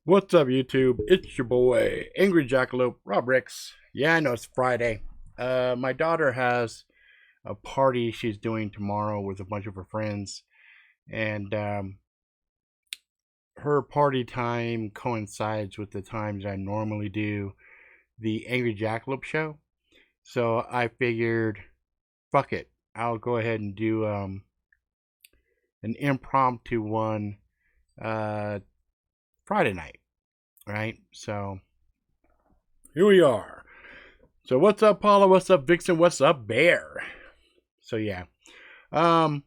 What's up, YouTube? It's your boy, Angry Jackalope, Rob Ricks. Yeah, I know it's Friday. My daughter has a party she's doing tomorrow with a bunch of her friends, and her party time coincides with the times I normally do the Angry Jackalope show. So I figured, fuck it, I'll go ahead and do an impromptu one uh, Friday night, right? So here we are. So what's up, Paula? What's up, Vixen? What's up, Bear? So yeah, um,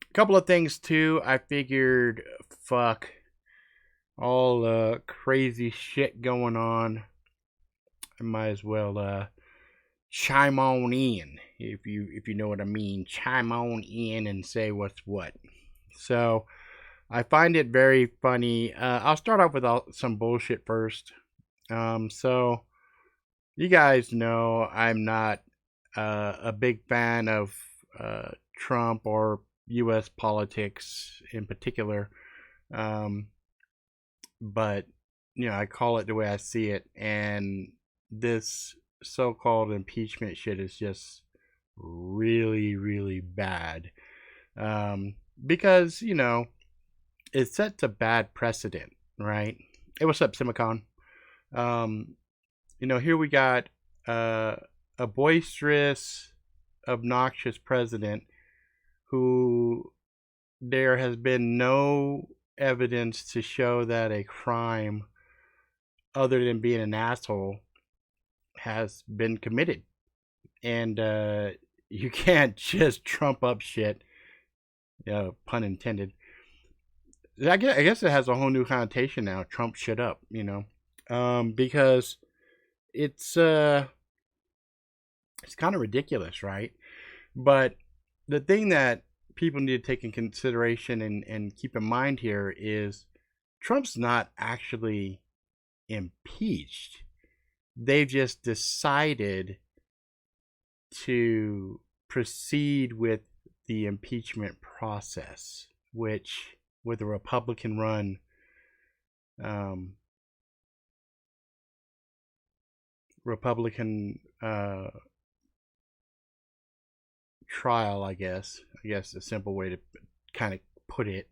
a couple of things too. I figured, fuck all crazy shit going on. I might as well chime on in if you know what I mean. Chime on in and say what's what. So I find it very funny. I'll start off with some bullshit first. So you guys know I'm not a big fan of Trump or U.S. politics in particular, um, but I call it the way I see it, and this so-called impeachment shit is just really, really bad because it sets a bad precedent, right? Hey, what's up, Simicon? Um, here we got uh, a boisterous, obnoxious president who there has been no evidence to show that a crime other than being an asshole has been committed. And you can't just trump up shit, pun intended. I guess it has a whole new connotation now, trump shit up, because it's it's kind of ridiculous, right? But the thing that people need to take in consideration and keep in mind here is Trump's not actually impeached. They've just decided to proceed with the impeachment process, which, with a Republican run, Republican trial, I guess a simple way to kind of put it,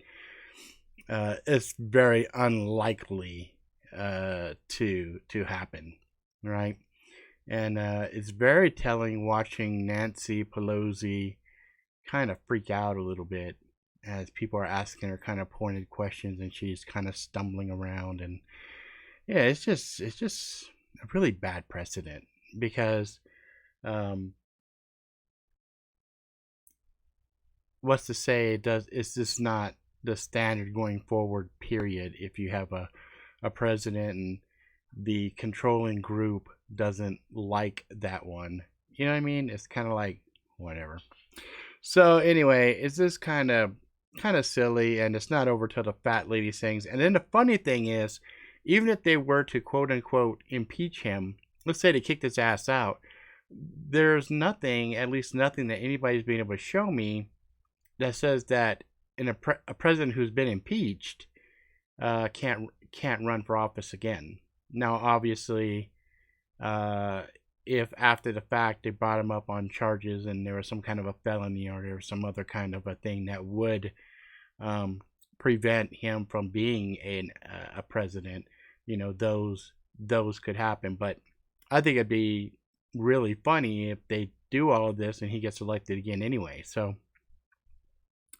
it's very unlikely to happen, right? And it's very telling watching Nancy Pelosi kind of freak out a little bit as people are asking her kind of pointed questions and she's kind of stumbling around. And yeah, it's just a really bad precedent because um, what's to say does is this not the standard going forward, period, if you have a president and the controlling group doesn't like that one. You know what I mean? It's kind of like whatever. So anyway, it's just kind of silly, and it's not over till the fat lady sings. And then the funny thing is, even if they were to quote unquote impeach him, let's say they kicked his ass out, there's nothing, at least nothing that anybody's been able to show me that says that a president who's been impeached can't run for office again. Now, obviously, if after the fact they brought him up on charges and there was some kind of a felony or there was some other kind of a thing that would prevent him from being a president, those could happen. But I think it'd be really funny if they do all of this and he gets elected again anyway. So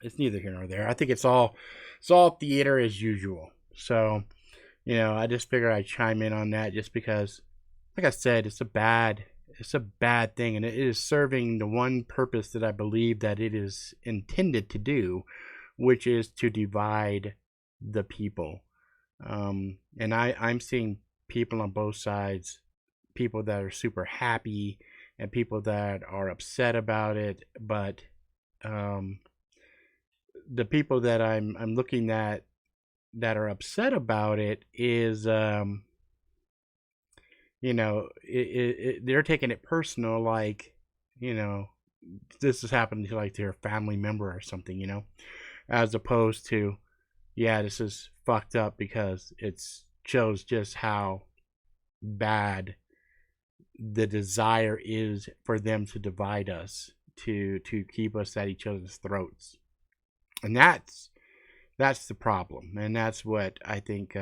it's neither here nor there. I think it's all theater as usual. So I just figured I'd chime in on that just because, like I said, it's a bad thing, and it is serving the one purpose that I believe that it is intended to do, which is to divide the people. And I'm seeing people on both sides, people that are super happy and people that are upset about it. But the people that I'm looking at that are upset about it is they're taking it personal, like this has happened to like their family member or something, as opposed to, yeah, this is fucked up because it's shows just how bad the desire is for them to divide us, to keep us at each other's throats. And that's the problem, and that's what I think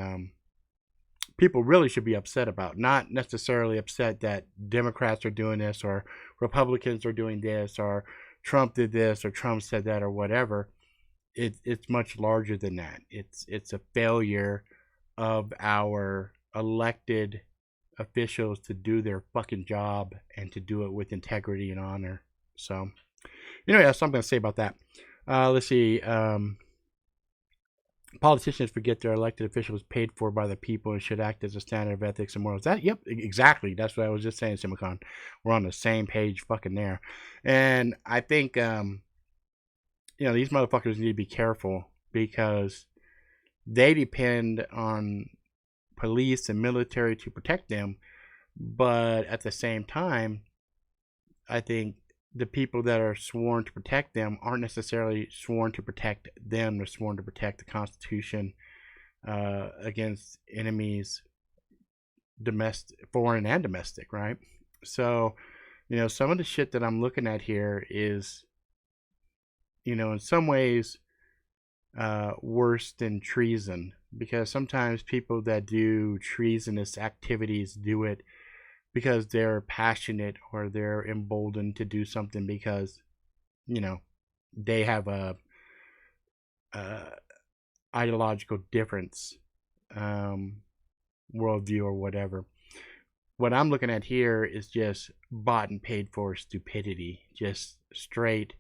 people really should be upset about. Not necessarily upset that Democrats are doing this, or Republicans are doing this, or Trump did this, or Trump said that, or whatever. It's much larger than that. It's a failure of our elected officials to do their fucking job and to do it with integrity and honor. So, that's what I'm going to say about that. Let's see. Politicians forget their elected officials paid for by the people and should act as a standard of ethics and morals. Yep, exactly. That's what I was just saying, Simicon. We're on the same page fucking there. And I think, these motherfuckers need to be careful, because they depend on police and military to protect them. But at the same time, I think the people that are sworn to protect them aren't necessarily sworn to protect them. They're sworn to protect the Constitution against enemies, domestic, foreign and domestic, right? So, some of the shit that I'm looking at here is, in some ways, worse than treason, because sometimes people that do treasonous activities do it because they're passionate, or they're emboldened to do something because, they have a ideological difference, worldview or whatever. What I'm looking at here is just bought and paid for stupidity, just straight,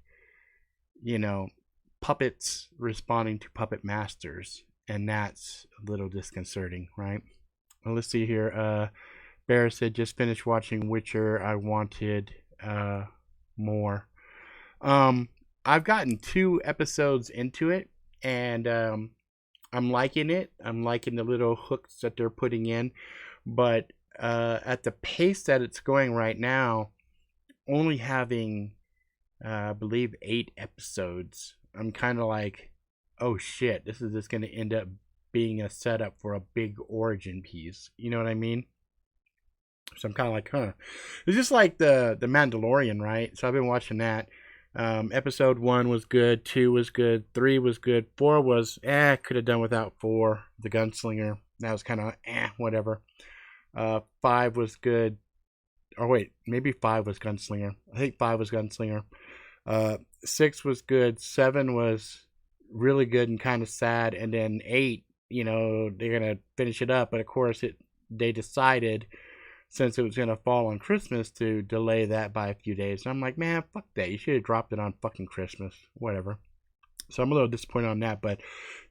puppets responding to puppet masters, and that's a little disconcerting, right? Well, let's see here. Bear said, just finished watching Witcher. I wanted more. I've gotten 2 episodes into it, and I'm liking it. I'm liking the little hooks that they're putting in. But at the pace that it's going right now, only having, I believe, 8 episodes, I'm kind of like, oh shit, this is just going to end up being a setup for a big origin piece. You know what I mean? So I'm kind of like, it's just like the Mandalorian, right? So I've been watching that. Episode 1 was good, 2 was good, 3 was good, 4 was could have done without 4. The gunslinger, that was kind of whatever. 5 was good. Or wait, maybe 5 was gunslinger. I think 5 was gunslinger. 6 was good. 7 was really good and kind of sad, and then 8, they're gonna finish it up, but of course they decided, since it was going to fall on Christmas, to delay that by a few days. And I'm like, man, fuck that. You should have dropped it on fucking Christmas. Whatever. So I'm a little disappointed on that. But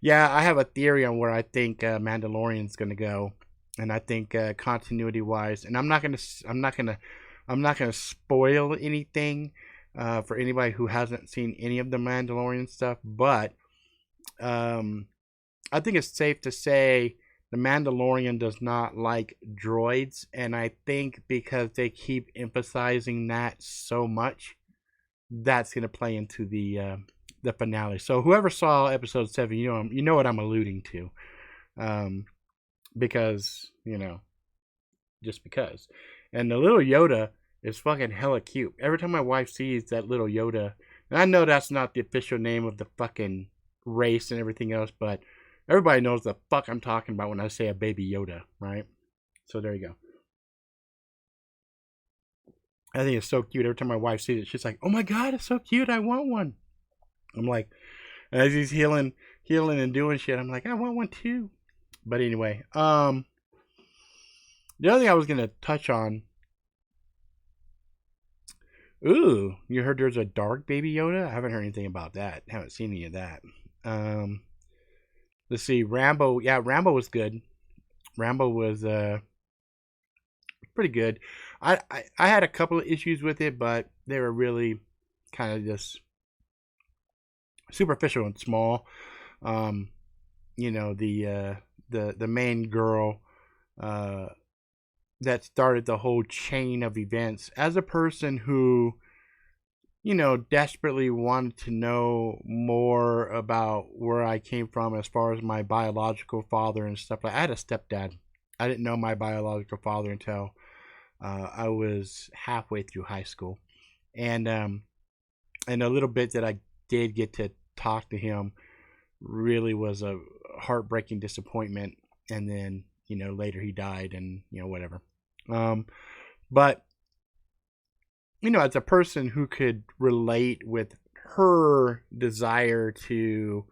yeah, I have a theory on where I think Mandalorian's going to go. And I think continuity wise, and I'm not going to spoil anything for anybody who hasn't seen any of the Mandalorian stuff. But I think it's safe to say the Mandalorian does not like droids, and I think because they keep emphasizing that so much, that's going to play into the finale. So whoever saw episode 7, you know what I'm alluding to, because just because. And the little Yoda is fucking hella cute. Every time my wife sees that little Yoda, and I know that's not the official name of the fucking race and everything else, but everybody knows the fuck I'm talking about when I say a baby Yoda, right? So there you go. I think it's so cute. Every time my wife sees it, she's like, oh my god, it's so cute, I want one. I'm like, as he's healing and doing shit, I'm like, I want one too. But anyway, the other thing I was going to touch on, ooh, you heard there's a dark baby Yoda? I haven't heard anything about that. Haven't seen any of that. Let's see, Rambo. Yeah, Rambo was good. Rambo was pretty good. I had a couple of issues with it, but they were really kind of just superficial and small. The main girl that started the whole chain of events. As a person who desperately wanted to know more about where I came from as far as my biological father and stuff. Like, I had a stepdad. I didn't know my biological father until I was halfway through high school, and a little bit that I did get to talk to him really was a heartbreaking disappointment. And then later he died, and whatever. But as a person who could relate with her desire to,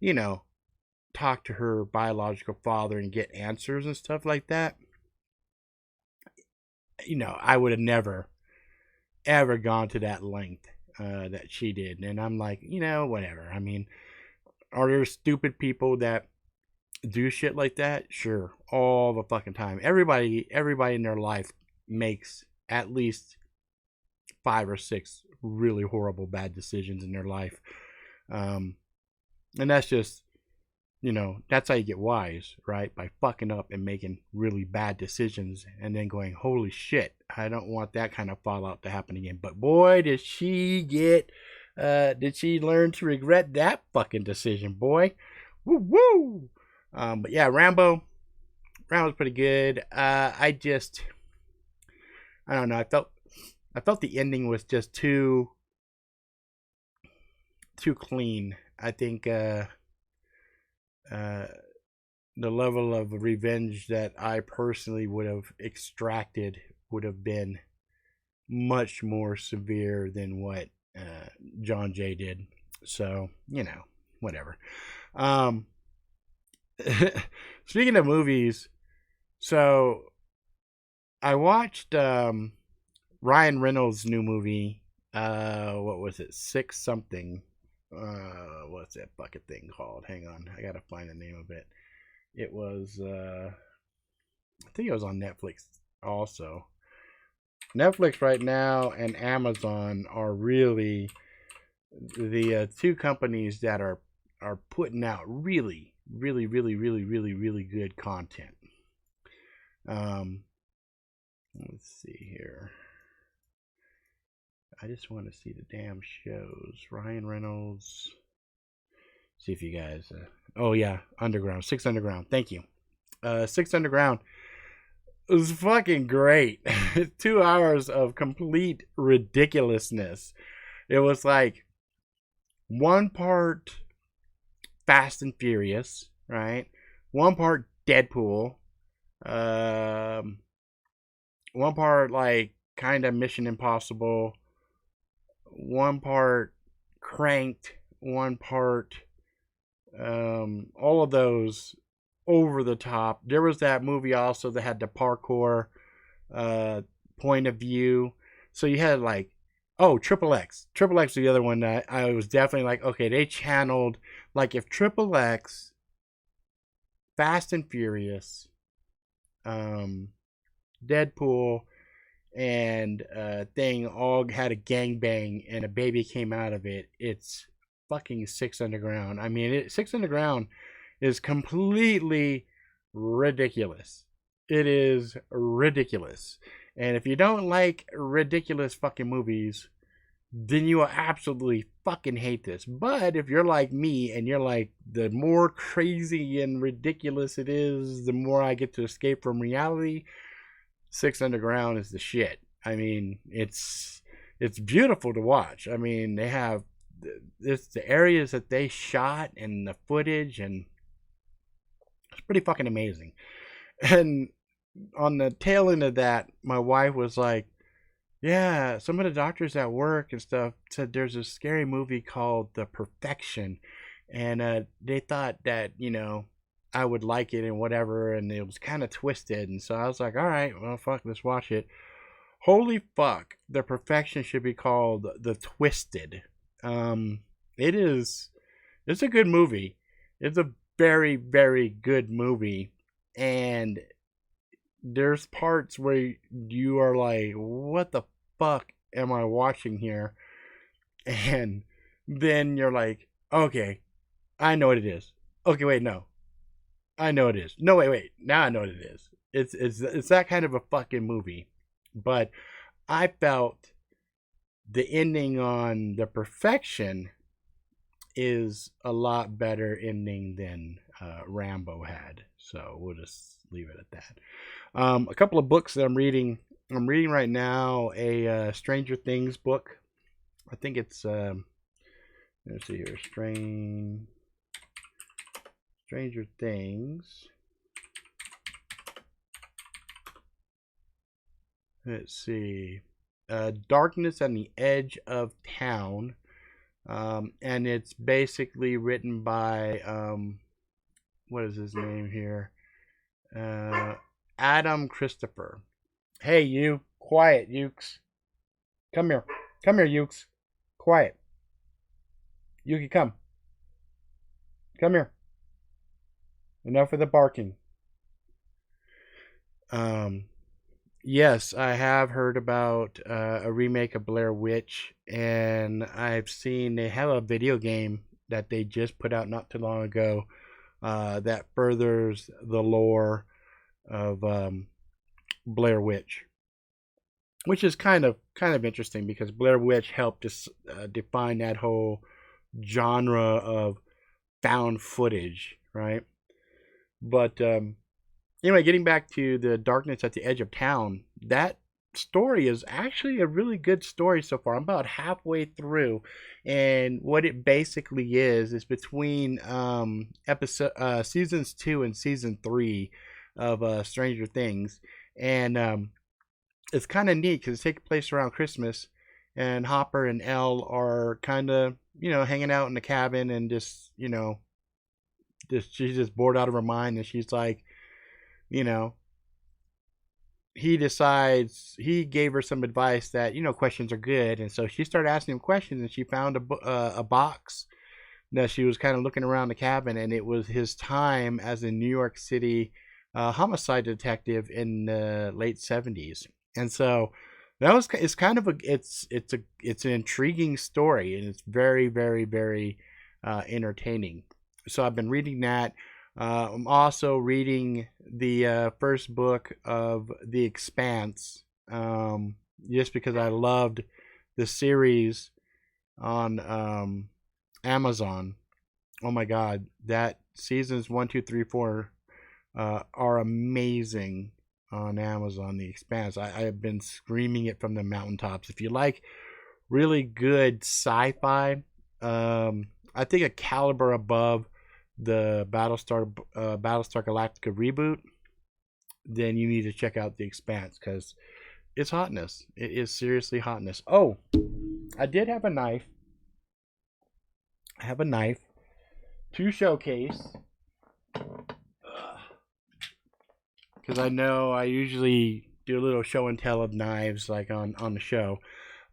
you know, talk to her biological father and get answers and stuff like that, I would have never, ever gone to that length that she did. And I'm like, whatever. I mean, are there stupid people that do shit like that? Sure. All the fucking time. Everybody in their life makes at least 5 or 6 really horrible bad decisions in their life. And that's just, that's how you get wise, right? By fucking up and making really bad decisions and then going, holy shit, I don't want that kind of fallout to happen again. But boy, did she learn to regret that fucking decision, boy. Woo woo! But yeah, Rambo's pretty good. I don't know. I felt the ending was just too clean. I think the level of revenge that I personally would have extracted would have been much more severe than what John Jay did. So, whatever. Speaking of movies, so I watched Ryan Reynolds' new movie. What was it? 6 something. What's that fucking thing called? Hang on, I gotta find the name of it. It was I think it was on Netflix also. Netflix right now and Amazon are really the 2 companies that are putting out really good content. Let's see here. I just want to see the damn shows. Ryan Reynolds. See if you guys. Oh yeah, Underground. 6 Underground. Thank you. 6 Underground. It was fucking great. 2 hours of complete ridiculousness. It was like 1 part Fast and Furious, right? 1 part Deadpool. 1 part like kind of Mission Impossible. 1 part Cranked. 1 part all of those over the top. There was that movie also that had the parkour point of view. So you had like, Triple X. Triple X was the other one that I was definitely like, okay, they channeled, like, if Triple X, Fast and Furious, Deadpool, and thing all had a gangbang and a baby came out of it, it's fucking 6 Underground. I mean, 6 Underground is completely ridiculous. It is ridiculous. And if you don't like ridiculous fucking movies, then you will absolutely fucking hate this. But if you're like me and you're like, the more crazy and ridiculous it is, the more I get to escape from reality, 6 Underground is the shit. I mean, it's beautiful to watch. I mean, they have the areas that they shot and the footage, and it's pretty fucking amazing. And on the tail end of that, my wife was like, yeah, some of the doctors at work and stuff said there's a scary movie called The Perfection, and they thought that I would like it and whatever, and it was kind of twisted. And so I was like, all right, well, fuck, let's watch it. Holy fuck, The Perfection should be called The Twisted. It's a good movie. It's a very, very good movie. And there's parts where you are like, what the fuck am I watching here? And then you're like, okay, I know what it is. Okay, wait, no. I know it is. No, wait. Now I know what it is. It's that kind of a fucking movie. But I felt the ending on The Perfection is a lot better ending than Rambo had. So we'll just leave it at that. A couple of books that I'm reading. I'm reading right now a Stranger Things book. I think it's let's see here, Stranger Things. Let's see, Darkness on the Edge of Town, and it's basically written by what is his name here? Adam Christopher. Hey, you, quiet, Ukes. Come here, Ukes. Quiet. Yuki, come. Come here. Enough of the barking. Yes, I have heard about a remake of Blair Witch, and I've seen they have a video game that they just put out not too long ago that furthers the lore of Blair Witch, which is kind of interesting because Blair Witch helped us define that whole genre of found footage, right? But anyway, getting back to the Darkness at the Edge of Town, that story is actually a really good story so far. I'm about halfway through, and what it basically is between seasons 2 and season 3 of Stranger Things, and it's kind of neat because it's taking place around Christmas, and Hopper and Elle are kind of hanging out in the cabin and just she's just bored out of her mind, and she's like, he decides, he gave her some advice that questions are good, and so she started asking him questions, and she found a box that she was kind of looking around the cabin, and it was his time as a New York City homicide detective in the late 70s. And so it's kind of it's an intriguing story, and it's very, very, very entertaining. So I've been reading that. I'm also reading the first book of The Expanse, just because I loved the series on Amazon. Oh my God, that seasons 1, 2, 3, 4 are amazing on Amazon. The Expanse. I have been screaming it from the mountaintops. If you like really good sci-fi, I think a caliber above the Battlestar Galactica reboot, then you need to check out The Expanse because it's hotness. It is seriously hotness. Oh, I did have a knife. I have a knife to showcase because I know I usually do a little show and tell of knives like on the show,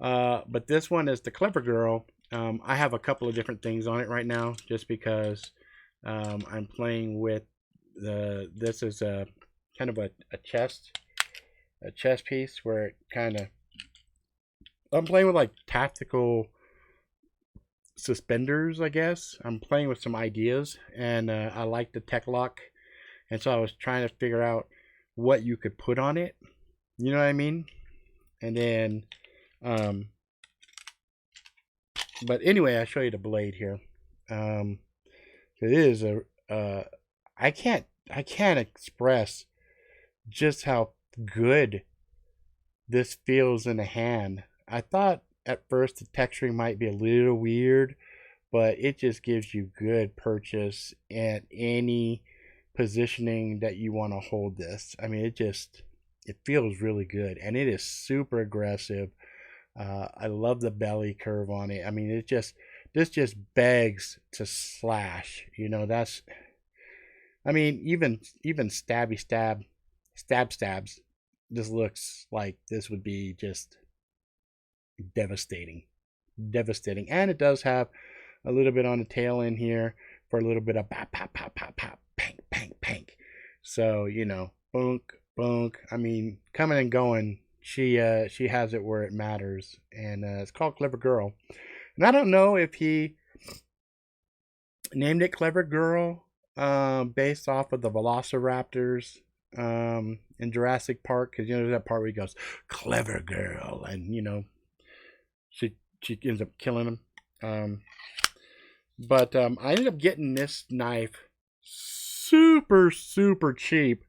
but this one is the Clever Girl. I have a couple of different things on it right now just because I'm playing with this is a kind of a chest piece where it kind of, I'm playing with like tactical suspenders, I guess. I'm playing with some ideas, and I like the tech lock, and so I was trying to figure out what you could put on it, you know what I mean? And then but anyway, I'll show you the blade here. It is I can't express just how good this feels in the hand. I thought at first the texturing might be a little weird, but it just gives you good purchase at any positioning that you want to hold this. I mean, it feels really good, and it is super aggressive. I love the belly curve on it. I mean, this just begs to slash. I mean, even stabs. This looks like this would be just devastating, and it does have a little bit on the tail end here for a little bit of pop, pop, pop, pop, pop, pank, pank, pank. So bunk, bunk. I mean, coming and going. She has it where it matters, and it's called Clever Girl. And I don't know if he named it Clever Girl based off of the Velociraptors in Jurassic Park, because there's that part where he goes Clever Girl, and she ends up killing him. But I ended up getting this knife super cheap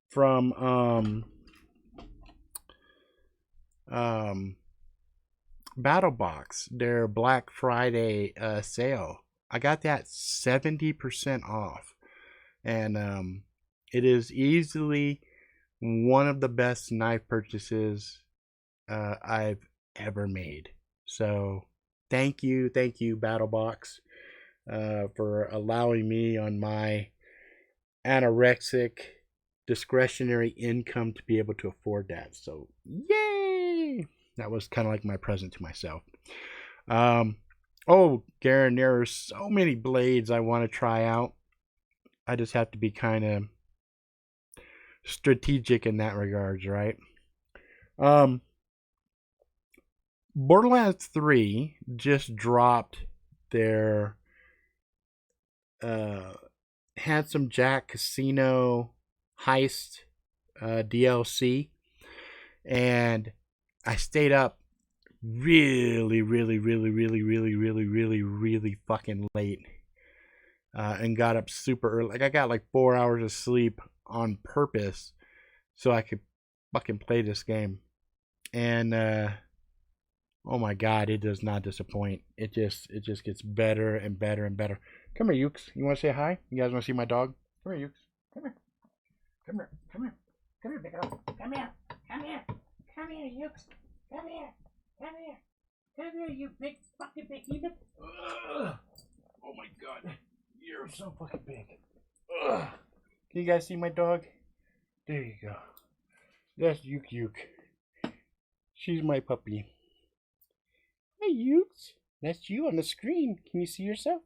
from um BattleBox, their Black Friday sale. I got that 70% off, and it is easily one of the best knife purchases I've ever made. So thank you, BattleBox, for allowing me on my anorexic discretionary income to be able to afford that. So yay! That was kind of like my present to myself. Oh, Garen, there are so many blades I want to try out. I just have to be kind of strategic in that regards, right? Borderlands 3 just dropped their Handsome Jack Casino Heist DLC, and I stayed up really fucking late, and got up super early. Like I got like 4 hours of sleep on purpose so I could fucking play this game. And oh my god, it does not disappoint. It just gets better and better and better. Come here, Ukes. You want to say hi? You guys want to see my dog? Come here, Ukes. Come here. Come here. Come here. Come here, big dog. Come here. Come here. Come here, Ukes. Come here. Come here. Come here, you big fucking behemoth. Ugh. Oh my god. You're so fucking big. Ugh. Can you guys see my dog? There you go. That's Uke. She's my puppy. Hey, Ukes. That's you on the screen. Can you see yourself?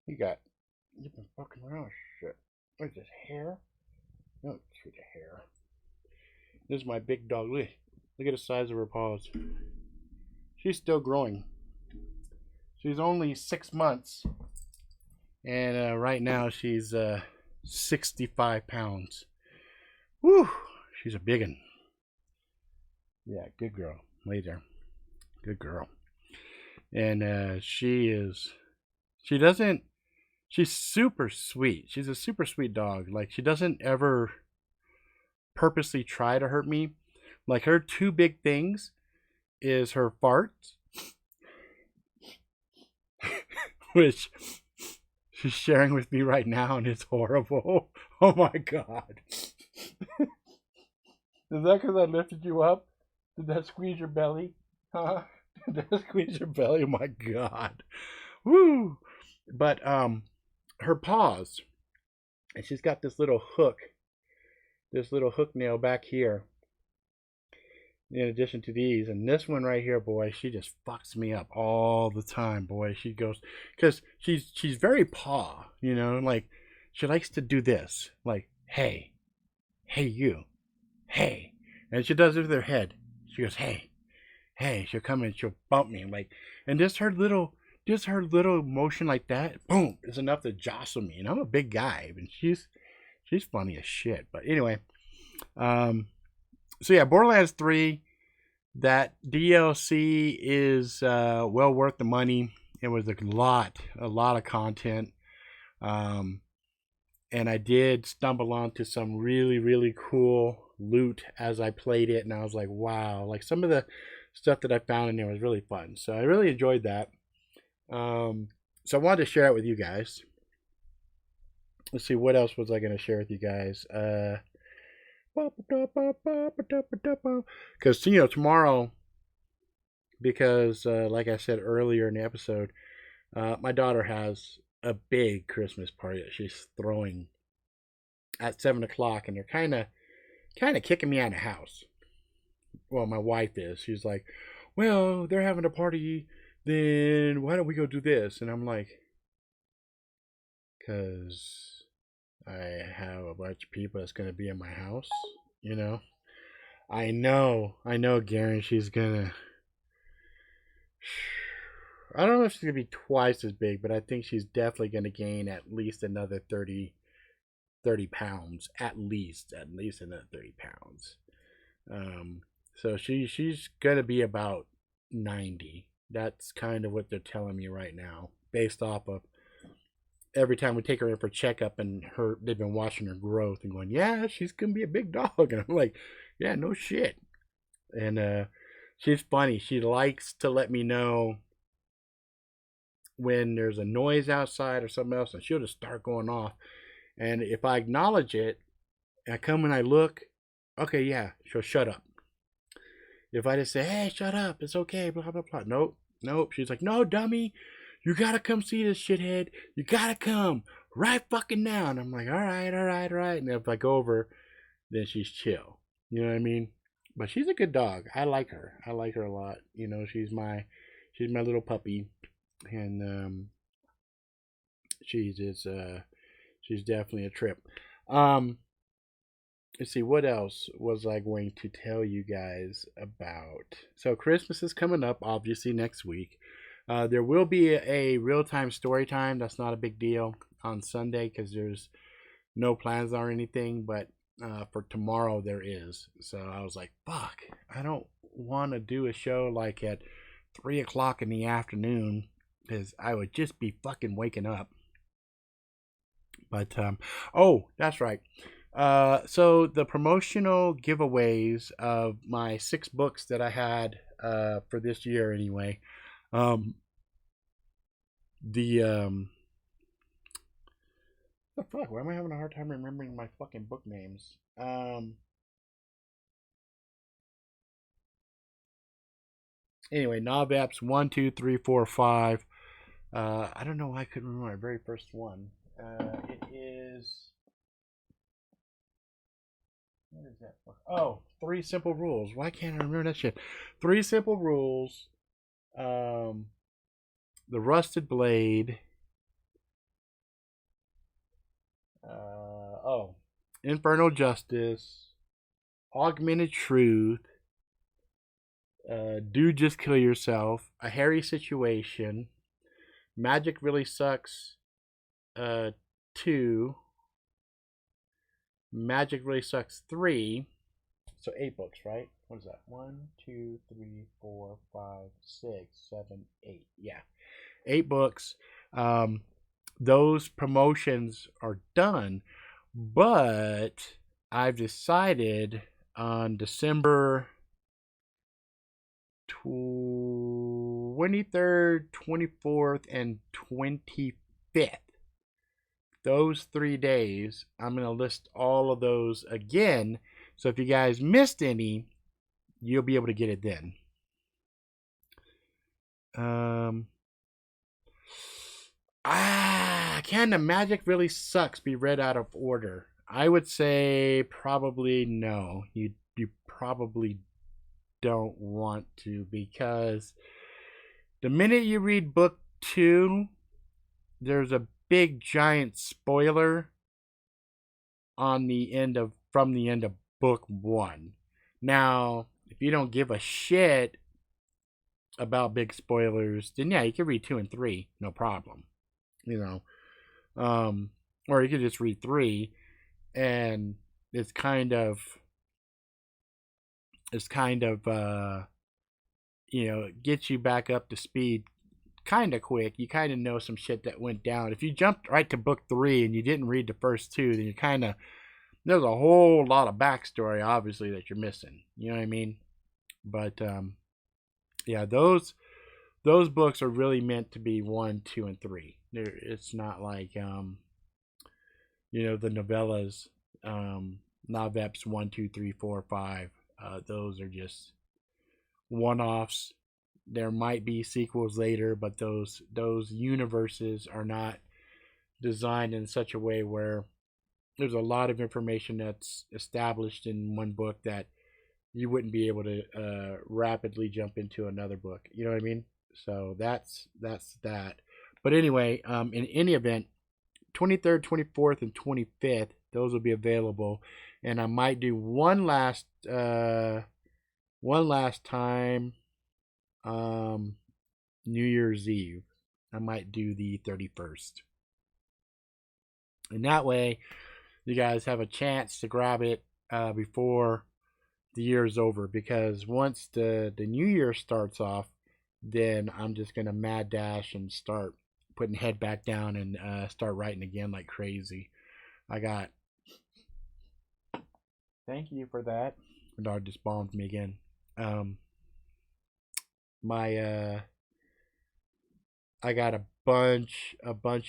You've been fucking around shit. What is this, hair? No, it's the hair. This is my big dog. Look at the size of her paws. She's still growing. She's only 6 months. And right now she's 65 pounds. Whew. She's a biggin. Yeah, good girl. Lay there. Good girl. And she's super sweet. She's a super sweet dog. Like, she doesn't ever purposely try to hurt me. Like, her two big things is her farts, which she's sharing with me right now, and it's horrible. Oh my god. Is that because I lifted you up? Did that squeeze your belly? Huh? Did that squeeze your belly? Oh my god. Woo! But her paws, and she's got this little hook nail back here, in addition to these. And this one right here, boy, she just fucks me up all the time, boy. She goes, because she's very paw, like she likes to do this, like, hey you, hey, and she does it with her head. She goes, hey, she'll come and she'll bump me, like, and just her little motion like that, boom, is enough to jostle me. And I'm a big guy, and she's funny as shit. But anyway, so yeah, Borderlands 3, that DLC is well worth the money. It was a lot of content, and I did stumble onto some really cool loot as I played it, and I was like, wow, like some of the stuff that I found in there was really fun. So I really enjoyed that. So I wanted to share it with you guys. Let's see, what else was I going to share with you guys? Because tomorrow, because like I said earlier in the episode, my daughter has a big Christmas party that she's throwing at 7 o'clock, and they're kind of kicking me out of the house. Well, my wife is. She's like, well, they're having a party, then why don't we go do this? And I'm like, because I have a bunch of people that's going to be in my house, I know, Garen, she's going to, I don't know if she's going to be twice as big, but I think she's definitely going to gain at least another 30 pounds, at least another 30 pounds. So she's going to be about 90. That's kind of what they're telling me right now, based off of every time we take her in for checkup, and they've been watching her growth and going, yeah, she's gonna be a big dog. And I'm like, yeah, no shit. And she's funny. She likes to let me know when there's a noise outside or something else, and she'll just start going off. And if I acknowledge it, I come and I look, okay, yeah, she'll shut up. If I just say, hey, shut up, it's okay, blah, blah, blah. Nope. She's like, no, dummy, you gotta come see this shithead. You gotta come right fucking now. And I'm like, all right. And if I go over, then she's chill. You know what I mean? But she's a good dog. I like her. I like her a lot. You know, she's my little puppy. And she's definitely a trip. Let's see, what else was I going to tell you guys about? So Christmas is coming up, obviously, next week. There will be a real-time story time. That's not a big deal on Sunday because there's no plans or anything. But for tomorrow, there is. So I was like, fuck, I don't want to do a show like at 3 o'clock in the afternoon because I would just be fucking waking up. But, oh, that's right. So the promotional giveaways of my 6 books that I had for this year anyway. The fuck? Why am I having a hard time remembering my fucking book names? Anyway, Noveps 1, 2, 3, 4, 5. I don't know why I couldn't remember my very first one. It is. What is that book? Oh, 3 Simple Rules. Why can't I remember that shit? 3 Simple Rules. The Rusted Blade. Infernal Justice. Augmented Truth. Do Just Kill Yourself. A Hairy Situation. Magic Really Sucks. 2. Magic Really Sucks 3. So 8 books, right? What is that? 1, 2, 3, 4, 5, 6, 7, 8. Yeah. 8 books. Those promotions are done, but I've decided on December 23rd, 24th, and 25th. Those 3 days, I'm going to list all of those again. So if you guys missed any, you'll be able to get it then. Can the Magic Really Sucks be read out of order? I would say probably no. You probably don't want to, because the minute you read book 2, there's a big giant spoiler from the end of book 1. Now, if you don't give a shit about big spoilers, then yeah, you can read 2 and 3, no problem. You know, or you could just read 3, and it's kind of gets you back up to speed kind of quick. You kind of know some shit that went down. If you jumped right to book 3 and you didn't read the first 2, then you there's a whole lot of backstory, obviously, that you're missing. You know what I mean? But yeah, those books are really meant to be 1, 2, and 3. It's not like the novellas, Noveps 1, 2, 3, 4, 5. Those are just one-offs. There might be sequels later, but those universes are not designed in such a way where there's a lot of information that's established in one book that you wouldn't be able to rapidly jump into another book. You know what I mean? So that's that. But anyway, in any event, 23rd, 24th, and 25th, those will be available. And I might do one last time, New Year's Eve. I might do the 31st. And that way, you guys have a chance to grab it before the year is over. Because once the new year starts off, then I'm just gonna mad dash and start putting head back down and start writing again like crazy. I got. Thank you for that. My dog just bombed me again. Um, my I got a bunch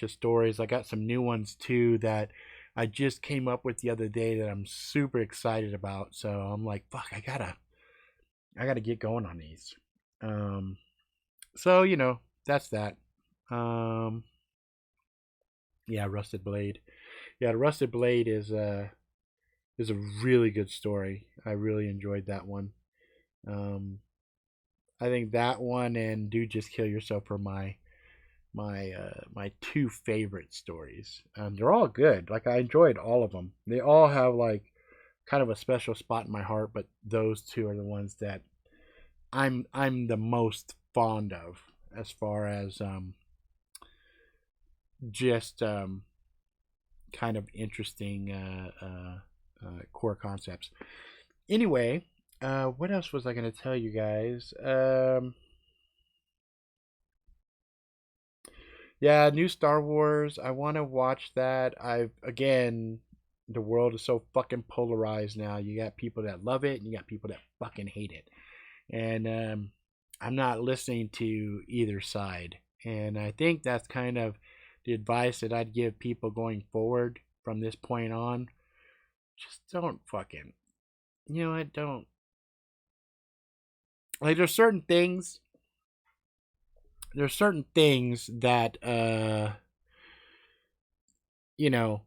of stories. I got some new ones too that I just came up with the other day that I'm super excited about. So I'm like, fuck, I gotta get going on these. Um, so that's that. Um, yeah, Rusted Blade. Yeah, the Rusted Blade is a really good story. I really enjoyed that one. Um, I think that one and Do Just Kill Yourself are my two favorite stories. They're all good. Like I enjoyed all of them. They all have like kind of a special spot in my heart, but those two are the ones that I'm the most fond of as far as just kind of interesting core concepts. Anyway, what else was I going to tell you guys? Yeah, new Star Wars. I want to watch that. The world is so fucking polarized now. You got people that love it, and you got people that fucking hate it. And I'm not listening to either side. And I think that's kind of the advice that I'd give people going forward from this point on. Just don't fucking, I don't like. There's certain things that you know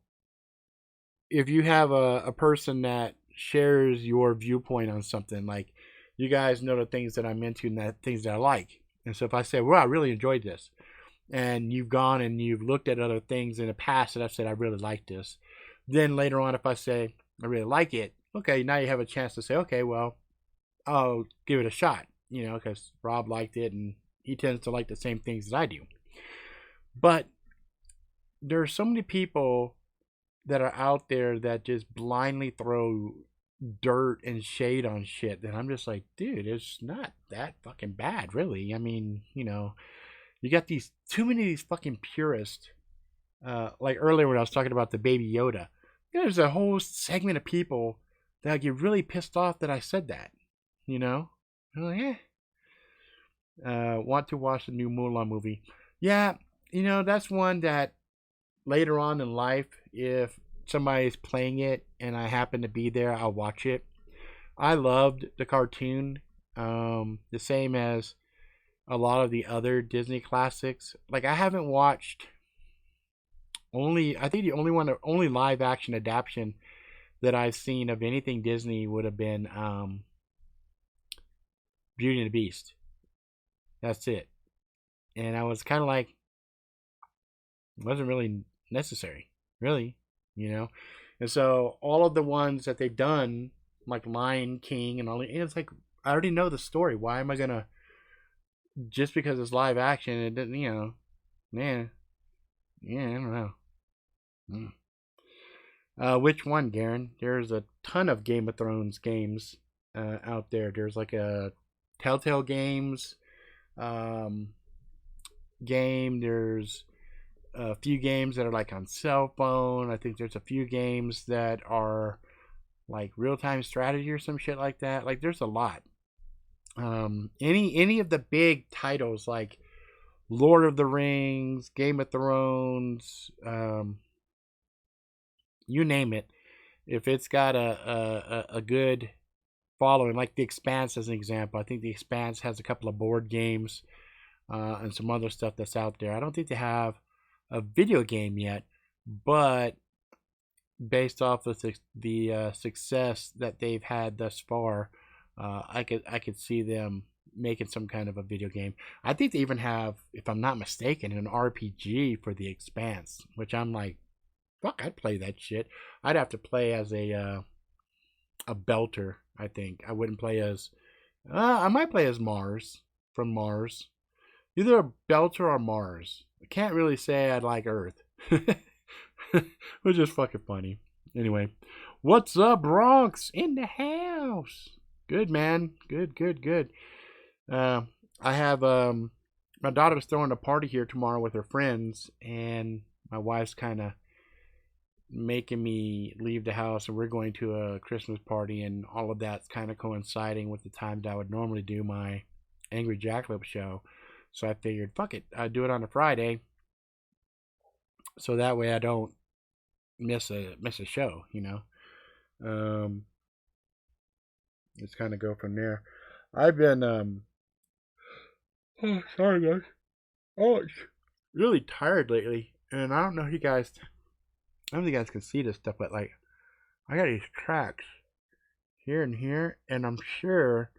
if you have a person that shares your viewpoint on something, like you guys know the things that I'm into and the things that I like. And so if I say, well, I really enjoyed this, and you've gone and you've looked at other things in the past that I've said I really like this, then later on if I say I really like it, okay, now you have a chance to say, okay, well, I'll give it a shot, because Rob liked it and he tends to like the same things as I do. But there are so many people that are out there that just blindly throw dirt and shade on shit that I'm just like, dude, it's not that fucking bad, really. I mean, you got these too many of these fucking purists. Like earlier when I was talking about the Baby Yoda, there's a whole segment of people that get really pissed off that I said that. I'm like, want to watch the new Mulan movie? Yeah, that's one that later on in life, if somebody's playing it and I happen to be there, I'll watch it. I loved the cartoon, the same as a lot of the other Disney classics. Like I haven't watched I think only live action adaptation that I've seen of anything Disney would have been Beauty and the Beast. That's it. And I was kind of like, it wasn't really necessary, really, And so all of the ones that they've done, like Lion King and all, it's like I already know the story. Why am I gonna just because it's live action? It didn't, man. Yeah, I don't know. Which one, Garen? There's a ton of Game of Thrones games out there. There's like a Telltale Games um, game. There's a few games that are like on cell phone. I think there's a few games that are like real time strategy or some shit like that. Like there's a lot. Any of the big titles like Lord of the Rings, Game of Thrones, you name it. If it's got a good following, like The Expanse as an example, I think The Expanse has a couple of board games and some other stuff that's out there. I don't think they have a video game yet, but based off of the success that they've had thus far, I could see them making some kind of a video game. I think they even have, if I'm not mistaken, an RPG for The Expanse, which I'm like, fuck, I'd play that shit. I'd have to play as a belter. I think I wouldn't play as. I might play as Mars from Mars, either a belter or Mars. I can't really say I'd like Earth, which is fucking funny. Anyway, what's up, Bronx in the house? Good man, good. I have my daughter was throwing a party here tomorrow with her friends, and my wife's kind of making me leave the house, and we're going to a Christmas party, and all of that's kind of coinciding with the time that I would normally do my Angry Jackalope show. So I figured, fuck it, I'd do it on a Friday, so that way I don't miss a show. Um, let's kind of go from there. I've been oh, sorry guys. Oh, it's really tired lately, and I don't know if you guys. I don't think you guys can see this stuff, but like I got these cracks here and here, and I'm sure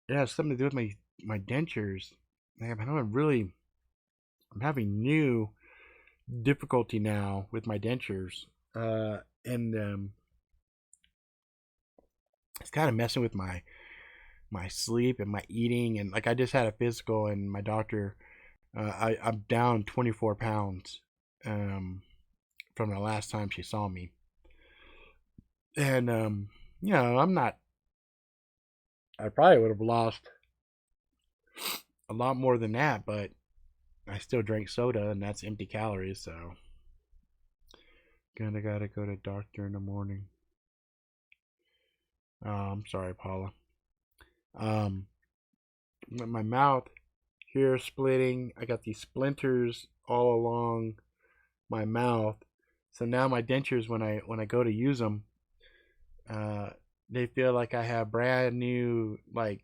it has something to do with my dentures. Like, I'm having new difficulty now with my dentures, and it's kind of messing with my sleep and my eating, and like I just had a physical, and my doctor, I'm down 24 pounds, from the last time she saw me, and I'm not. I probably would have lost a lot more than that, but I still drink soda, and that's empty calories, so kinda gotta go to the doctor in the morning. I'm sorry, Paula. Um, my mouth here is splitting. I got these splinters all along my mouth. So now my dentures, when I go to use them, uh, they feel like I have brand new. Like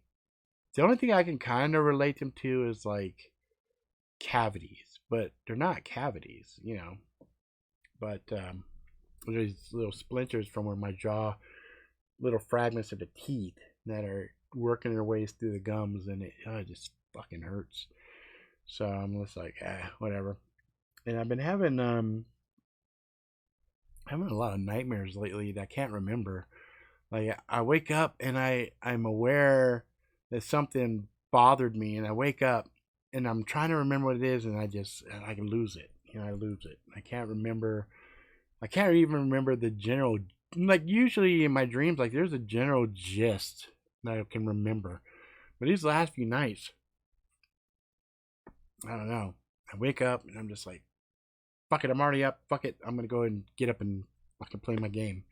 the only thing I can kind of relate them to is like cavities, but they're not cavities. But there's little splinters from where my jaw, little fragments of the teeth that are working their ways through the gums, and it just fucking hurts. So I'm just like, whatever. And I've been having a lot of nightmares lately that I can't remember. Like I wake up and I'm aware that something bothered me, and I wake up and I'm trying to remember what it is, and I can lose it. I lose it. I can't remember. I can't even remember the general. Like usually in my dreams, like there's a general gist that I can remember, but these last few nights, I don't know. I wake up and I'm just like, fuck it, I'm already up. Fuck it, I'm gonna go and get up and fucking play my game.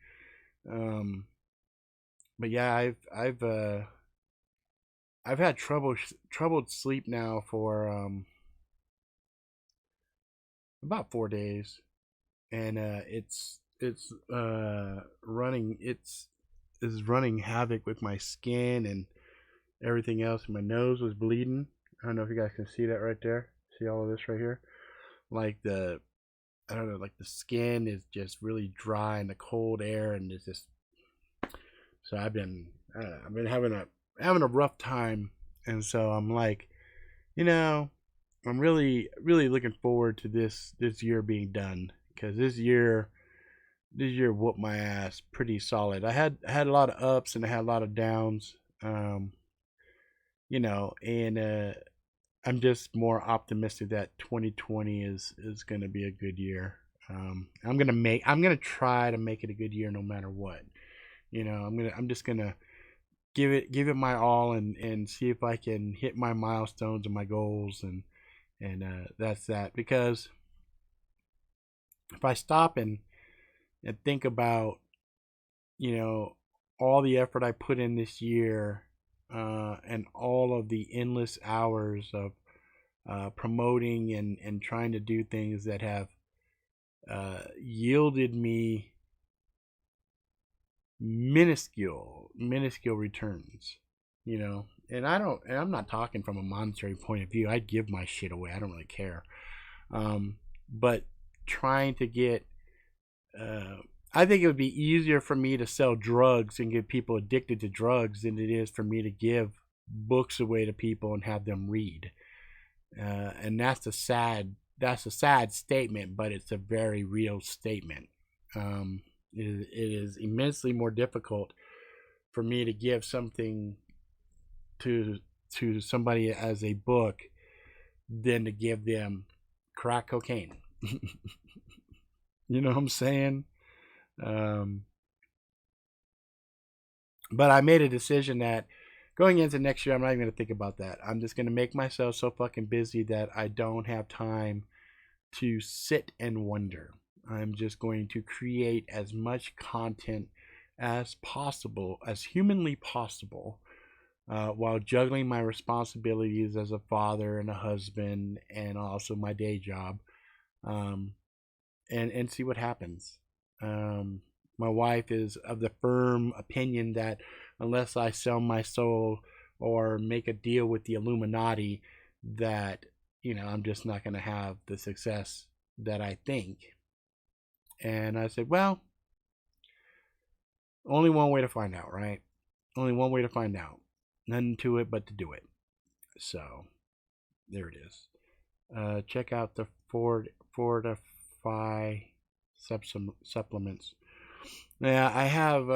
Um, but yeah, I've had troubled sleep now for about 4 days, and it's is running havoc with my skin and everything else. My nose was bleeding. I don't know if you guys can see that right there. See all of this right here? Like I don't know, like the skin is just really dry in the cold air, and it's just. So I've been having a rough time, and so I'm like, you know, I'm really looking forward to this year being done, because this year whooped my ass pretty solid. I had a lot of ups and I had a lot of downs, and I'm just more optimistic that 2020 is going to be a good year. I'm gonna try to make it a good year no matter what. I'm just gonna give it my all, and see if I can hit my milestones and my goals, and that's that. Because if I stop and think about you know all the effort I put in this year, and all of the endless hours of promoting and trying to do things that have yielded me minuscule returns, and I'm not talking from a monetary point of view. I'd give my shit away. I don't really care. But trying to get, I think it would be easier for me to sell drugs and get people addicted to drugs than it is for me to give books away to people and have them read. And that's a sad statement, but it's a very real statement. It is immensely more difficult for me to give something to somebody as a book than to give them crack cocaine. You know what I'm saying? Um, but I made a decision that going into next year, I'm not even going to think about that. I'm just going to make myself so fucking busy that I don't have time to sit and wonder. I'm just going to create as much content as possible, as humanly possible, while juggling my responsibilities as a father and a husband and also my day job, um, and see what happens. My wife is of the firm opinion that unless I sell my soul or make a deal with the Illuminati, that I'm just not going to have the success that I think. And I said, well, only one way to find out, right? Only one way to find out. Nothing to it but to do it. So there it is. Check out the Fortify supplements. Yeah, I have.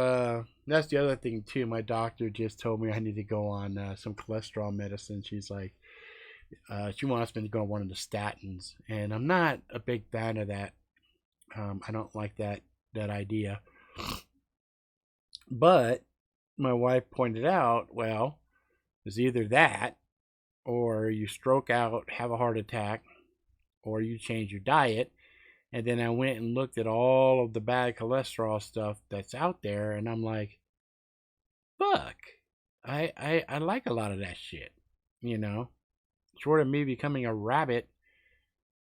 That's the other thing too. My doctor just told me I need to go on some cholesterol medicine. She's like, she wants me to go on one of the statins, and I'm not a big fan of that. I don't like that idea. But my wife pointed out, well, it's either that, or you stroke out, have a heart attack, or you change your diet. And then I went and looked at all of the bad cholesterol stuff that's out there, and I'm like, fuck, I like a lot of that shit, Short of me becoming a rabbit,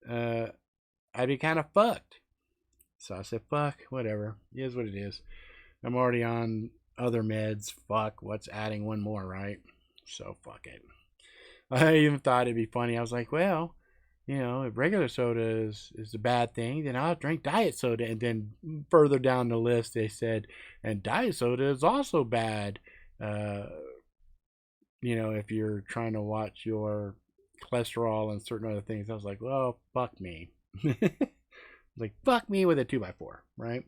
I'd be kind of fucked. So I said, fuck, whatever. It is what it is. I'm already on other meds. Fuck, what's adding one more, right? So fuck it. I even thought it'd be funny. I was like, well, if regular soda is the bad thing, then I'll drink diet soda. And then further down the list, they said, and diet soda is also bad. If you're trying to watch your cholesterol and certain other things. I was like, well, fuck me. Like, fuck me with a 2x4, right?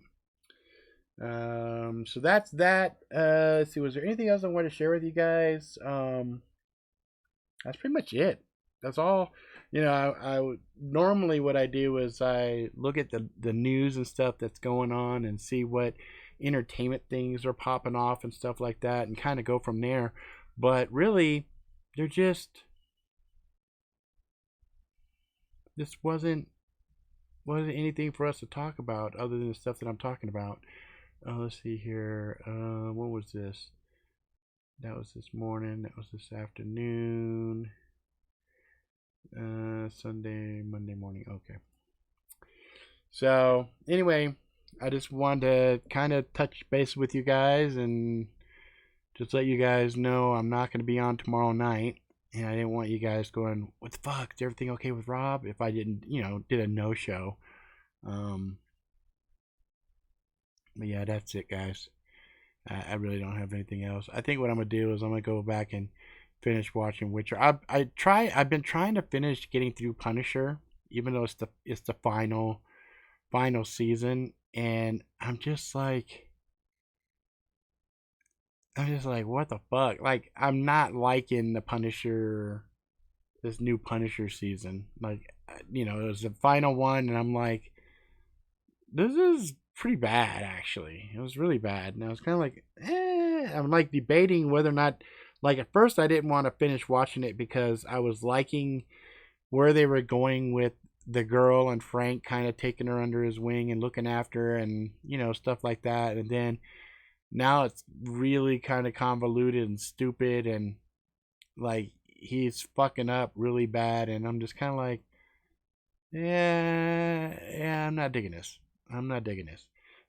So that's that. Let's see, was there anything else I wanted to share with you guys? That's pretty much it. That's all. I normally what I do is I look at the news and stuff that's going on and see what entertainment things are popping off and stuff like that, and kind of go from there. But really, they're just this wasn't anything for us to talk about other than the stuff that I'm talking about. Let's see here. What was this? That was this morning. That was this afternoon. Sunday, Monday morning. Okay. So anyway, I just wanted to kind of touch base with you guys and just let you guys know I'm not going to be on tomorrow night. And I didn't want you guys going, what the fuck? Is everything okay with Rob? If I didn't, did a no-show. But yeah, that's it, guys. I really don't have anything else. I think what I'm going to do is I'm going to go back and finish watching Witcher. I've been trying to finish getting through Punisher, even though it's the final season. And I'm just like, what the fuck? Like, I'm not liking the Punisher, this new Punisher season. Like, it was the final one, and I'm like, this is pretty bad, actually. It was really bad. And I was kind of like, I'm like debating whether or not, like, at first I didn't want to finish watching it because I was liking where they were going with the girl and Frank kind of taking her under his wing and looking after her and, stuff like that. And then now it's really kind of convoluted and stupid, and like he's fucking up really bad, and I'm just kind of like, yeah, I'm not digging this.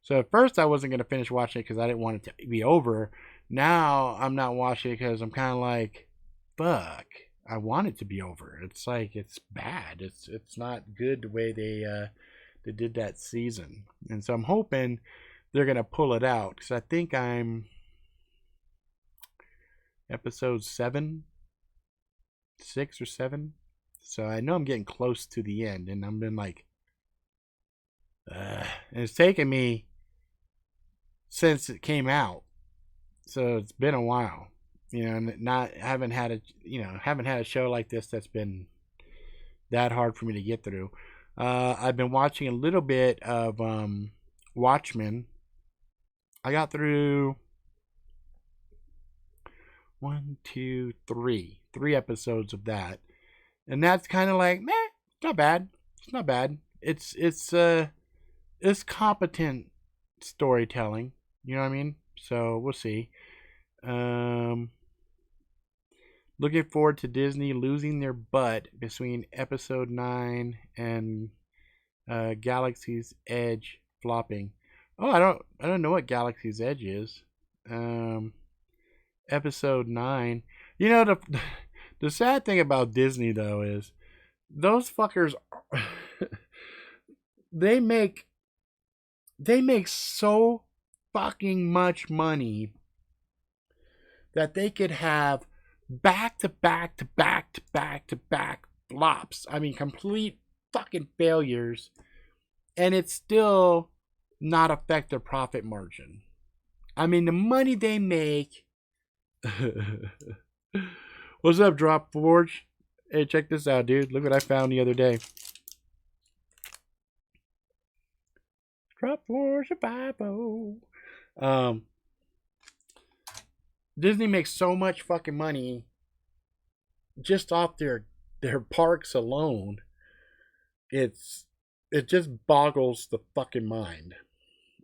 So at first I wasn't gonna finish watching it because I didn't want it to be over. Now I'm not watching it because I'm kind of like, fuck, I want it to be over. It's like, it's bad. It's not good the way they did that season, and so I'm hoping they're gonna pull it out, because I think I'm episode 6 or 7. So I know I'm getting close to the end, and I've been like, and it's taken me since it came out, so it's been a while, and haven't had a show like this that's been that hard for me to get through. I've been watching a little bit of Watchmen. I got through One, two, three episodes of that, and that's kind of like, meh, it's not bad. It's not bad. It's competent storytelling. You know what I mean? So we'll see. Um, Looking forward to Disney losing their butt between Episode 9 and Galaxy's Edge flopping. Oh, I don't know what Galaxy's Edge is. Episode 9. You know the sad thing about Disney though is those fuckers they make so fucking much money that they could have back to back to back to back to back flops. I mean, complete fucking failures, and it still not affect their profit margin. I mean, the money they make. What's up, Drop Forge? Hey, check this out, dude. Look what I found the other day. Drop Forge Survival. Disney makes so much fucking money just off their parks alone. It just boggles the fucking mind,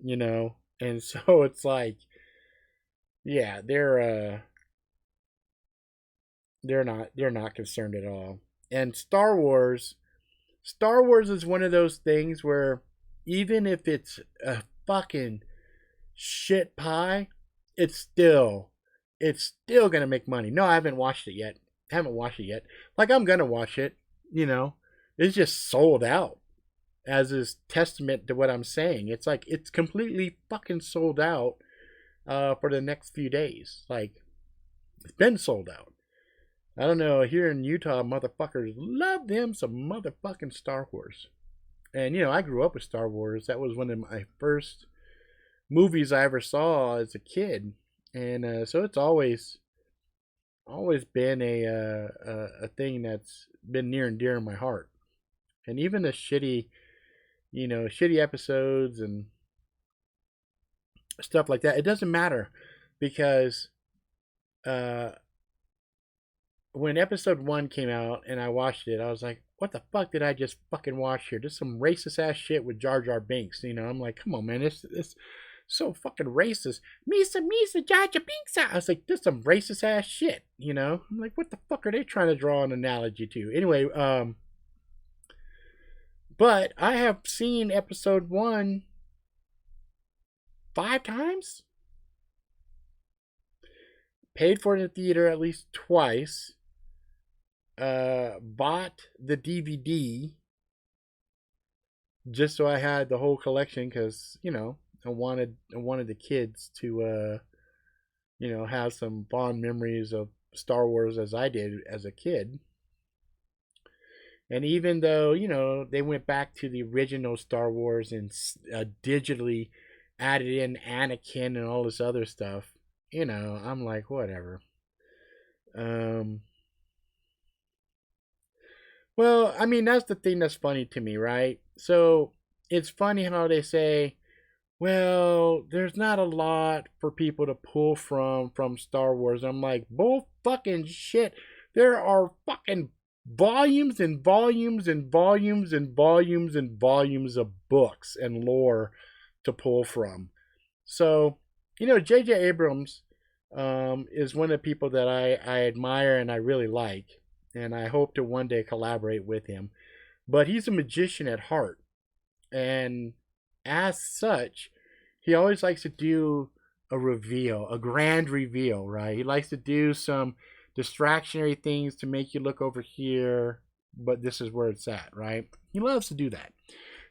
you know. And so it's like, yeah, they're not concerned at all. And Star Wars is one of those things where even if it's a fucking shit pie, it's still gonna make money. No, I haven't watched it yet. Like, I'm gonna watch it, you know. It's just sold out, as is testament to what I'm saying. It's like it's completely fucking sold out for the next few days. Like, it's been sold out. I don't know, here in Utah, motherfuckers love them some motherfucking Star Wars. And, you know, I grew up with Star Wars. That was one of my first movies I ever saw as a kid. And so it's always been a thing that's been near and dear in my heart. And even the shitty episodes and stuff like that, it doesn't matter, because when episode 1 came out and I watched it, I was like, what the fuck did I just fucking watch here? Just some racist ass shit with Jar Jar Binks. You know, I'm like, come on, man, it's so fucking racist. Misa, Jar Jar Binks. I was like, this is some racist ass shit. You know, I'm like, what the fuck are they trying to draw an analogy to? Anyway, but I have seen episode 1 5 times. Paid for it in the theater at least twice. Bought the DVD just so I had the whole collection, because, you know, I wanted the kids to you know, have some fond memories of Star Wars as I did as a kid. And even though, you know, they went back to the original Star Wars and digitally added in Anakin and all this other stuff, you know, I'm like, whatever. Well, I mean, that's the thing that's funny to me, right? So it's funny how they say, well, there's not a lot for people to pull from Star Wars. I'm like, bull fucking shit. There are fucking volumes and volumes and volumes and volumes and volumes of books and lore to pull from. So, you know, J.J. Abrams is one of the people that I admire and I really like. And I hope to one day collaborate with him. But he's a magician at heart. And as such, he always likes to do a grand reveal, right? He likes to do some distractionary things to make you look over here, but this is where it's at, right? He loves to do that.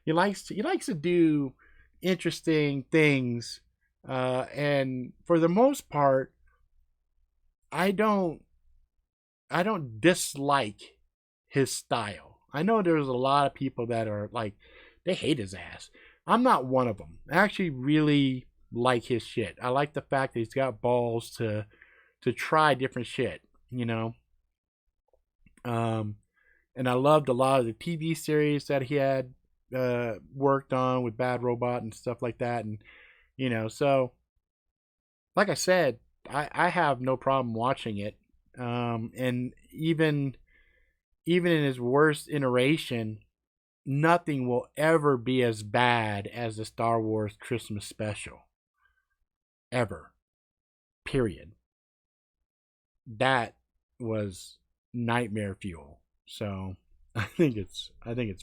He likes to do interesting things, and for the most part, I don't dislike his style. I know there's a lot of people that are like, they hate his ass. I'm not one of them. I actually really like his shit. I like the fact that he's got balls to try different shit, you know. And I loved a lot of the TV series that he had worked on with Bad Robot and stuff like that. And, you know, so like I said, I have no problem watching it. And even in its worst iteration, nothing will ever be as bad as the Star Wars Christmas special. Ever. Period. That was nightmare fuel. So I think it's